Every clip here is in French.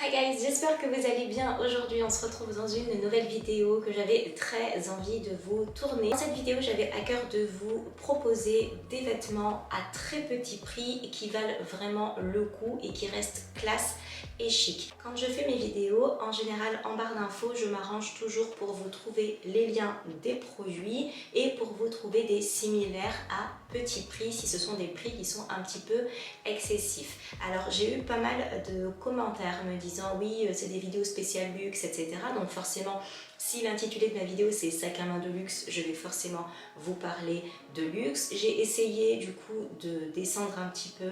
Hi guys, j'espère que vous allez bien. Aujourd'hui on se retrouve dans une nouvelle vidéo que j'avais très envie de vous tourner. Dans cette vidéo j'avais à cœur de vous proposer des vêtements à très petit prix qui valent vraiment le coup et qui restent classe et chic. Quand je fais mes vidéos, en général en barre d'infos, je m'arrange toujours pour vous trouver les liens des produits et pour vous trouver des similaires à petit prix si ce sont des prix qui sont un petit peu excessifs. Alors j'ai eu pas mal de commentaires me disant oui c'est des vidéos spéciales luxe, etc. Donc forcément si l'intitulé de ma vidéo c'est sac à main de luxe, je vais forcément vous parler de luxe. J'ai essayé du coup de descendre un petit peu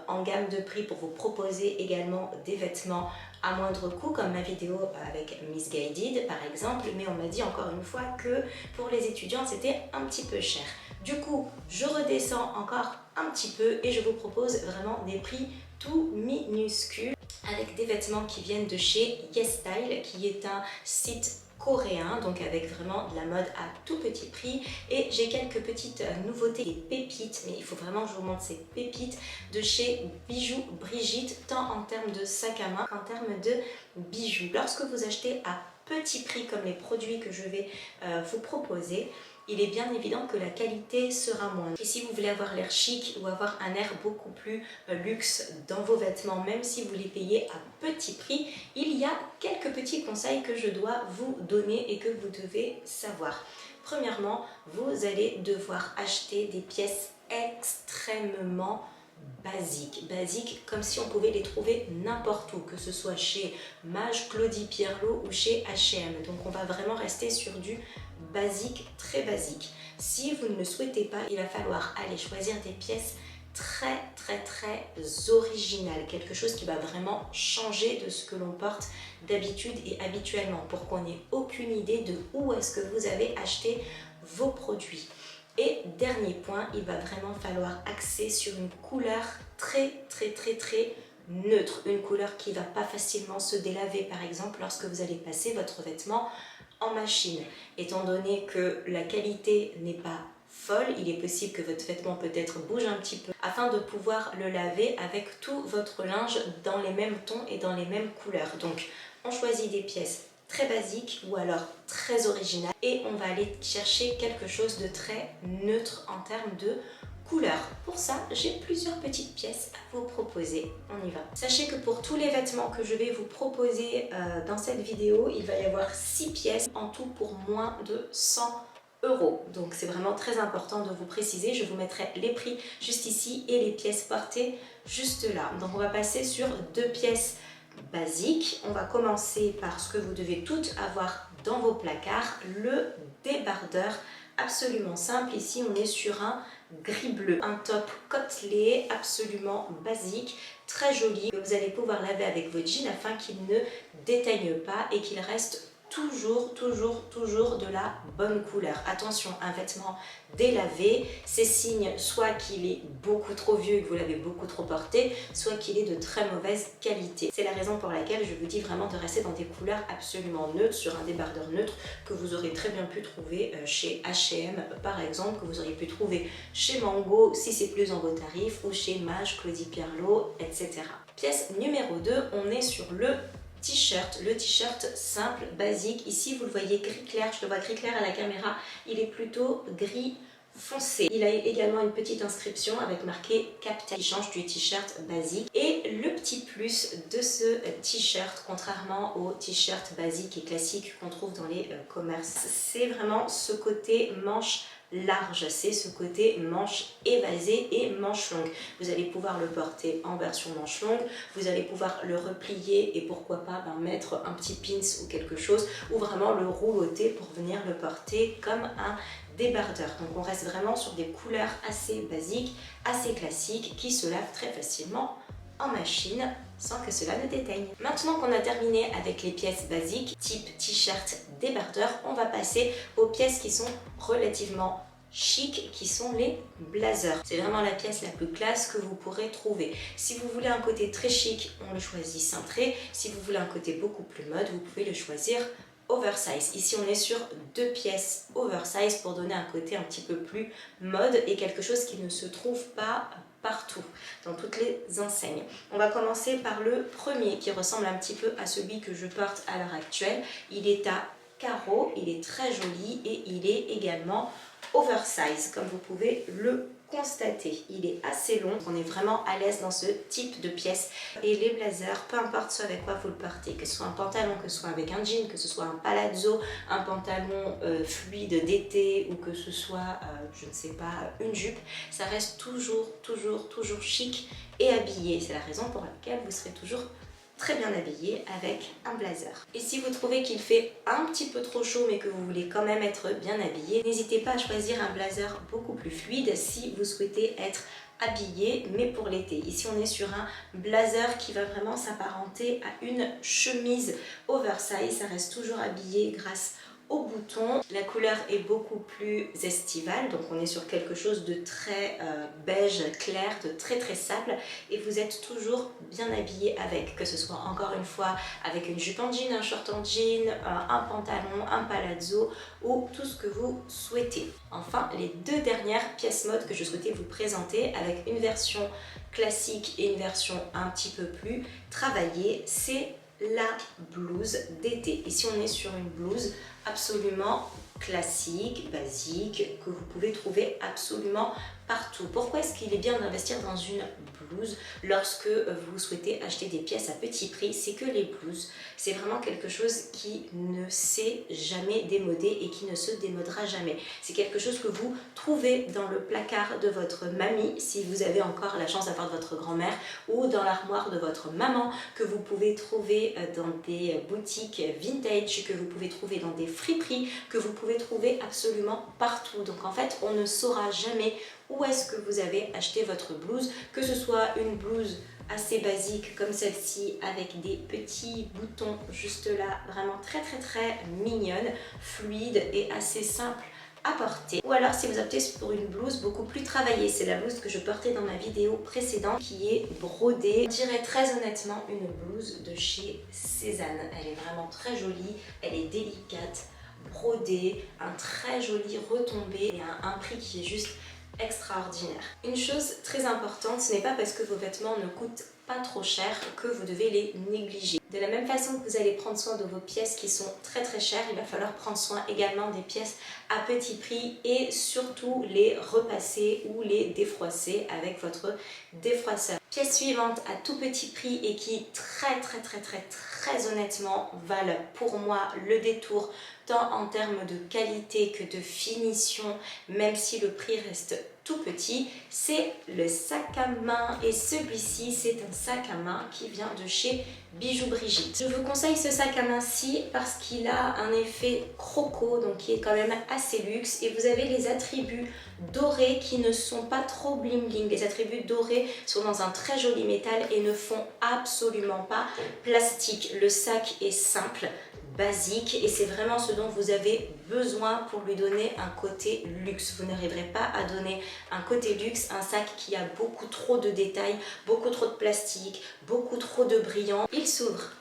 en gamme de prix pour vous proposer également des vêtements à moindre coût comme ma vidéo avec Missguided par exemple, mais on m'a dit encore une fois que pour les étudiants c'était un petit peu cher. Du coup je redescends encore un petit peu et je vous propose vraiment des prix tout minuscules avec des vêtements qui viennent de chez YesStyle qui est un site coréen, donc avec vraiment de la mode à tout petit prix. Et j'ai quelques petites nouveautés, des pépites, mais il faut vraiment que je vous montre ces pépites de chez Bijoux Brigitte, tant en termes de sac à main qu'en termes de bijoux. Lorsque vous achetez à petit prix comme les produits que je vais vous proposer, il est bien évident que la qualité sera moindre. Et si vous voulez avoir l'air chic ou avoir un air beaucoup plus luxe dans vos vêtements, même si vous les payez à petit prix, il y a quelques petits conseils que je dois vous donner et que vous devez savoir. Premièrement, vous allez devoir acheter des pièces extrêmement basiques comme si on pouvait les trouver n'importe où, que ce soit chez Maje, Claudie Pierlot ou chez H&M. Donc on va vraiment rester sur du basique, très basique. Si vous ne le souhaitez pas, il va falloir aller choisir des pièces très originales, quelque chose qui va vraiment changer de ce que l'on porte d'habitude et habituellement, pour qu'on n'ait aucune idée de où est-ce que vous avez acheté vos produits. Et dernier point, il va vraiment falloir axer sur une couleur très neutre, une couleur qui ne va pas facilement se délaver par exemple lorsque vous allez passer votre vêtement en machine. Étant donné que la qualité n'est pas folle, il est possible que votre vêtement peut-être bouge un petit peu afin de pouvoir le laver avec tout votre linge dans les mêmes tons et dans les mêmes couleurs. Donc on choisit des pièces très basiques ou alors très originales et on va aller chercher quelque chose de très neutre en termes de couleur. Pour ça, j'ai plusieurs petites pièces à vous proposer. On y va. Sachez que pour tous les vêtements que je vais vous proposer dans cette vidéo, il va y avoir 6 pièces en tout pour moins de 100 €. Donc c'est vraiment très important de vous préciser. Je vous mettrai les prix juste ici et les pièces portées juste là. Donc on va passer sur 2 pièces basiques. On va commencer par ce que vous devez toutes avoir dans vos placards, le débardeur absolument simple. Ici on est sur un gris bleu, un top côtelé absolument basique, très joli, que vous allez pouvoir laver avec vos jeans afin qu'il ne déteigne pas et qu'il reste toujours de la bonne couleur. Attention, un vêtement délavé, c'est signe soit qu'il est beaucoup trop vieux et que vous l'avez beaucoup trop porté, soit qu'il est de très mauvaise qualité. C'est la raison pour laquelle je vous dis vraiment de rester dans des couleurs absolument neutres, sur un débardeur neutre que vous aurez très bien pu trouver chez H&M par exemple, que vous auriez pu trouver chez Mango si c'est plus en vos tarifs, ou chez Maje, Claudie Pierlot, etc. Pièce numéro 2, on est sur le t-shirt, le t-shirt simple, basique. Ici vous le voyez gris clair, je le vois gris clair à la caméra, il est plutôt gris foncé. Il a également une petite inscription avec marqué Captain qui change du t-shirt basique. Et le petit plus de ce t-shirt, contrairement au t-shirt basique et classique qu'on trouve dans les commerces, c'est vraiment ce côté manche large, c'est ce côté manche évasée et manche longue. Vous allez pouvoir le porter en version manche longue, vous allez pouvoir le replier et pourquoi pas mettre un petit pins ou quelque chose, ou vraiment le rouloter pour venir le porter comme un débardeur. Donc on reste vraiment sur des couleurs assez basiques, assez classiques, qui se lavent très facilement en machine sans que cela ne déteigne. Maintenant qu'on a terminé avec les pièces basiques type t-shirt débardeur, on va passer aux pièces qui sont relativement chic, qui sont les blazers. C'est vraiment la pièce la plus classe que vous pourrez trouver. Si vous voulez un côté très chic, on le choisit cintré. Si vous voulez un côté beaucoup plus mode, vous pouvez le choisir oversize. Ici on est sur 2 pièces oversize pour donner un côté un petit peu plus mode et quelque chose qui ne se trouve pas partout, dans toutes les enseignes. On va commencer par le premier qui ressemble un petit peu à celui que je porte à l'heure actuelle. Il est à carreaux, il est très joli et il est également oversize comme vous pouvez le constater. Il est assez long, on est vraiment à l'aise dans ce type de pièce. Et les blazers, peu importe ce avec quoi vous le portez, que ce soit un pantalon, que ce soit avec un jean, que ce soit un palazzo, un pantalon fluide d'été ou que ce soit, je ne sais pas, une jupe, ça reste toujours chic et habillé. C'est la raison pour laquelle vous serez toujours très bien habillé avec un blazer. Et si vous trouvez qu'il fait un petit peu trop chaud mais que vous voulez quand même être bien habillé, n'hésitez pas à choisir un blazer beaucoup plus fluide si vous souhaitez être habillé mais pour l'été. Ici on est sur un blazer qui va vraiment s'apparenter à une chemise oversize, ça reste toujours habillé grâce au bouton. La couleur est beaucoup plus estivale, donc on est sur quelque chose de très beige clair, de très sable, et vous êtes toujours bien habillé avec, que ce soit encore une fois avec une jupe en jean, un short en jean, un pantalon, un palazzo ou tout ce que vous souhaitez. Enfin, les deux dernières pièces mode que je souhaitais vous présenter avec une version classique et une version un petit peu plus travaillée, c'est la blouse d'été. Ici on est sur une blouse absolument classique, basique, que vous pouvez trouver absolument partout. Pourquoi est-ce qu'il est bien d'investir dans une blouse lorsque vous souhaitez acheter des pièces à petit prix? C'est que les blouses, c'est vraiment quelque chose qui ne s'est jamais démodé et qui ne se démodera jamais. C'est quelque chose que vous trouvez dans le placard de votre mamie, si vous avez encore la chance d'avoir de votre grand-mère, ou dans l'armoire de votre maman, que vous pouvez trouver dans des boutiques vintage, que vous pouvez trouver dans des friperies, que vous pouvez trouver absolument partout. Donc en fait, on ne saura jamais où est-ce que vous avez acheté votre blouse, que ce soit une blouse assez basique comme celle-ci avec des petits boutons juste là, vraiment très mignonne, fluide et assez simple à porter. Ou alors si vous optez pour une blouse beaucoup plus travaillée, c'est la blouse que je portais dans ma vidéo précédente qui est brodée. Je dirais très honnêtement une blouse de chez Cézanne. Elle est vraiment très jolie, elle est délicate, brodée, un très joli retombé et un prix qui est juste extraordinaire. Une chose très importante, ce n'est pas parce que vos vêtements ne coûtent pas trop cher que vous devez les négliger. De la même façon que vous allez prendre soin de vos pièces qui sont très chères, il va falloir prendre soin également des pièces à petit prix et surtout les repasser ou les défroisser avec votre défroisseur. Pièce suivante à tout petit prix et qui très honnêtement valent pour moi le détour tant en termes de qualité que de finition, même si le prix reste tout petit, c'est le sac à main. Et celui-ci, c'est un sac à main qui vient de chez Bijoux Brigitte. Je vous conseille ce sac à main-ci parce qu'il a un effet croco, donc qui est quand même assez luxe. Et vous avez les attributs dorés qui ne sont pas trop bling bling. Les attributs dorés sont dans un très joli métal et ne font absolument pas plastique. Le sac est simple, basique et c'est vraiment ce dont vous avez besoin pour lui donner un côté luxe. Vous n'arriverez pas à donner un côté luxe à un sac qui a beaucoup trop de détails, beaucoup trop de plastique, beaucoup trop de brillant. Il s'ouvre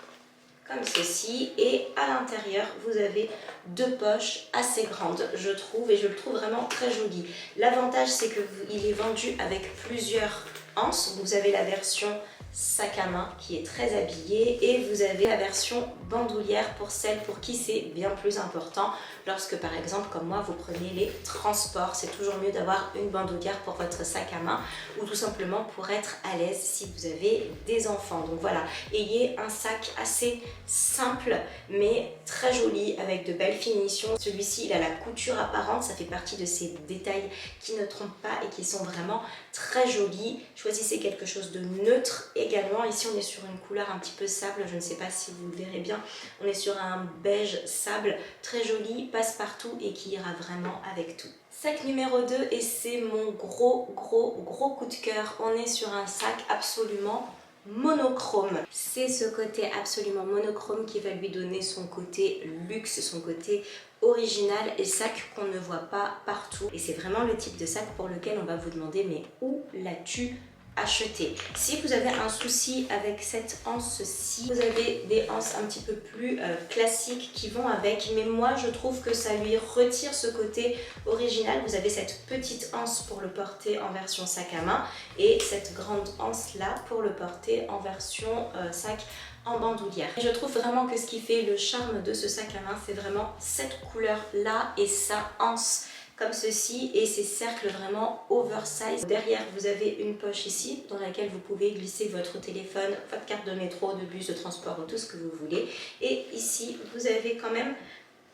comme ceci et à l'intérieur vous avez deux poches assez grandes je trouve et je le trouve vraiment très joli. L'avantage c'est qu'il est vendu avec plusieurs anses. Vous avez la version sac à main qui est très habillé et vous avez la version bandoulière pour celles pour qui c'est bien plus important lorsque par exemple comme moi vous prenez les transports. C'est toujours mieux d'avoir une bandoulière pour votre sac à main ou tout simplement pour être à l'aise si vous avez des enfants. Donc voilà, ayez un sac assez simple mais très joli avec de belles finitions. Celui-ci il a la couture apparente, ça fait partie de ces détails qui ne trompent pas et qui sont vraiment très jolis. Choisissez quelque chose de neutre également. Ici on est sur une couleur un petit peu sable, je ne sais pas si vous le verrez bien, on est sur un beige sable très joli, passe-partout et qui ira vraiment avec tout. Sac numéro 2 et c'est mon gros coup de cœur. On est sur un sac absolument monochrome. C'est ce côté absolument monochrome qui va lui donner son côté luxe, son côté original et sac qu'on ne voit pas partout. Et c'est vraiment le type de sac pour lequel on va vous demander mais où l'as-tu acheter. Si vous avez un souci avec cette anse-ci, vous avez des anses un petit peu plus classiques qui vont avec, mais moi je trouve que ça lui retire ce côté original. Vous avez cette petite anse pour le porter en version sac à main et cette grande anse là pour le porter en version sac en bandoulière. Et je trouve vraiment que ce qui fait le charme de ce sac à main, c'est vraiment cette couleur là et sa anse comme ceci et ces cercles vraiment oversize. Derrière vous avez une poche ici dans laquelle vous pouvez glisser votre téléphone, votre carte de métro, de bus, de transport ou tout ce que vous voulez. Et ici vous avez quand même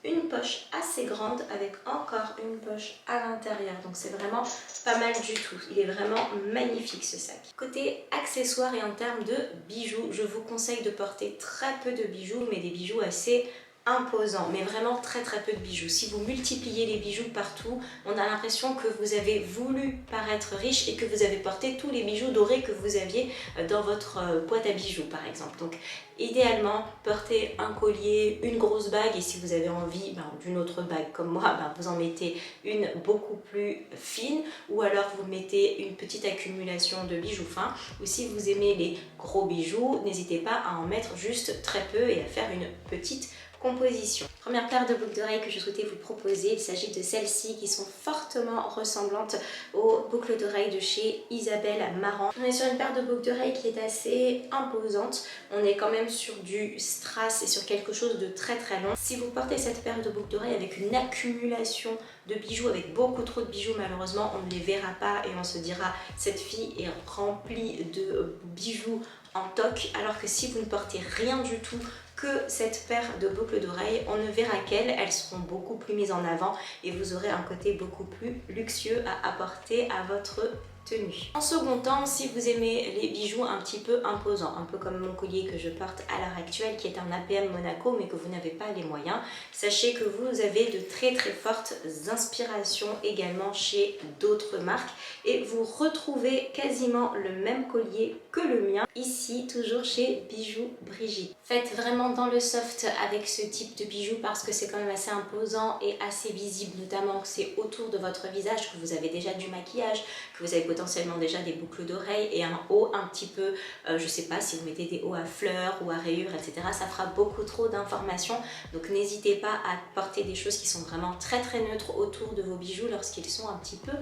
une poche assez grande avec encore une poche à l'intérieur, donc c'est vraiment pas mal du tout. Il est vraiment magnifique ce sac. Côté accessoires et en termes de bijoux, je vous conseille de porter très peu de bijoux, mais des bijoux assez imposant, mais vraiment très peu de bijoux. Si vous multipliez les bijoux partout, on a l'impression que vous avez voulu paraître riche et que vous avez porté tous les bijoux dorés que vous aviez dans votre boîte à bijoux par exemple. Donc idéalement, portez un collier, une grosse bague et si vous avez envie d'une autre bague comme moi, vous en mettez une beaucoup plus fine ou alors vous mettez une petite accumulation de bijoux fins ou si vous aimez les gros bijoux, n'hésitez pas à en mettre juste très peu et à faire une petite composition. Première paire de boucles d'oreilles que je souhaitais vous proposer, il s'agit de celles-ci qui sont fortement ressemblantes aux boucles d'oreilles de chez Isabelle Marant. On est sur une paire de boucles d'oreilles qui est assez imposante, on est quand même sur du strass et sur quelque chose de très long. Si vous portez cette paire de boucles d'oreilles avec une accumulation de bijoux, avec beaucoup trop de bijoux, malheureusement on ne les verra pas et on se dira cette fille est remplie de bijoux en toc, alors que si vous ne portez rien du tout que cette paire de boucles d'oreilles, on ne verra qu'elles, elles seront beaucoup plus mises en avant et vous aurez un côté beaucoup plus luxueux à apporter à votre tenue. En second temps, si vous aimez les bijoux un petit peu imposants, un peu comme mon collier que je porte à l'heure actuelle qui est un APM Monaco mais que vous n'avez pas les moyens, sachez que vous avez de très fortes inspirations également chez d'autres marques et vous retrouvez quasiment le même collier que le mien ici, toujours chez Bijoux Brigitte. Faites vraiment dans le soft avec ce type de bijoux parce que c'est quand même assez imposant et assez visible, notamment que c'est autour de votre visage, que vous avez déjà du maquillage, que vous avez potentiellement déjà des boucles d'oreilles et un haut un petit peu, je sais pas si vous mettez des hauts à fleurs ou à rayures, etc. Ça fera beaucoup trop d'informations, donc n'hésitez pas à porter des choses qui sont vraiment très neutres autour de vos bijoux lorsqu'ils sont un petit peu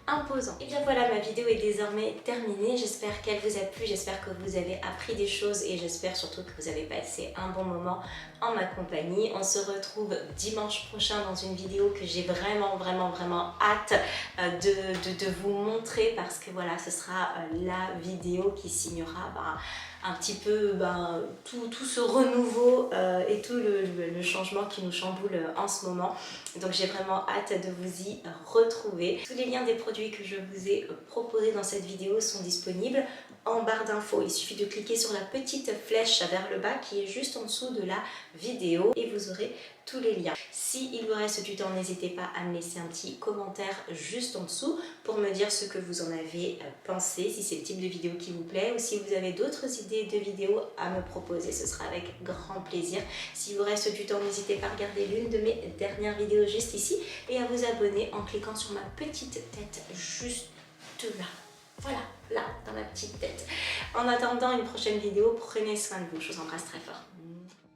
imposants. Et bien voilà, ma vidéo est désormais terminée, j'espère qu'elle vous a plu, j'espère que vous avez appris des choses et j'espère surtout que vous avez passé un bon moment en ma compagnie. On se retrouve dimanche prochain dans une vidéo que j'ai vraiment hâte de vous montrer parce que voilà, ce sera la vidéo qui signera un petit peu tout ce renouveau et tout le changement qui nous chamboule en ce moment. Donc j'ai vraiment hâte de vous y retrouver. Tous les liens des produits que je vous ai proposés dans cette vidéo sont disponibles en barre d'infos. Il suffit de cliquer sur la petite flèche vers le bas qui est juste en dessous de la vidéo et vous aurez tous les liens. S'il vous reste du temps, n'hésitez pas à me laisser un petit commentaire juste en dessous pour me dire ce que vous en avez pensé, si c'est le type de vidéo qui vous plaît ou si vous avez d'autres idées de vidéos à me proposer, ce sera avec grand plaisir. S'il vous reste du temps, n'hésitez pas à regarder l'une de mes dernières vidéos juste ici et à vous abonner en cliquant sur ma petite tête juste là. Voilà, là, dans ma petite tête. En attendant une prochaine vidéo, prenez soin de vous. Je vous embrasse très fort.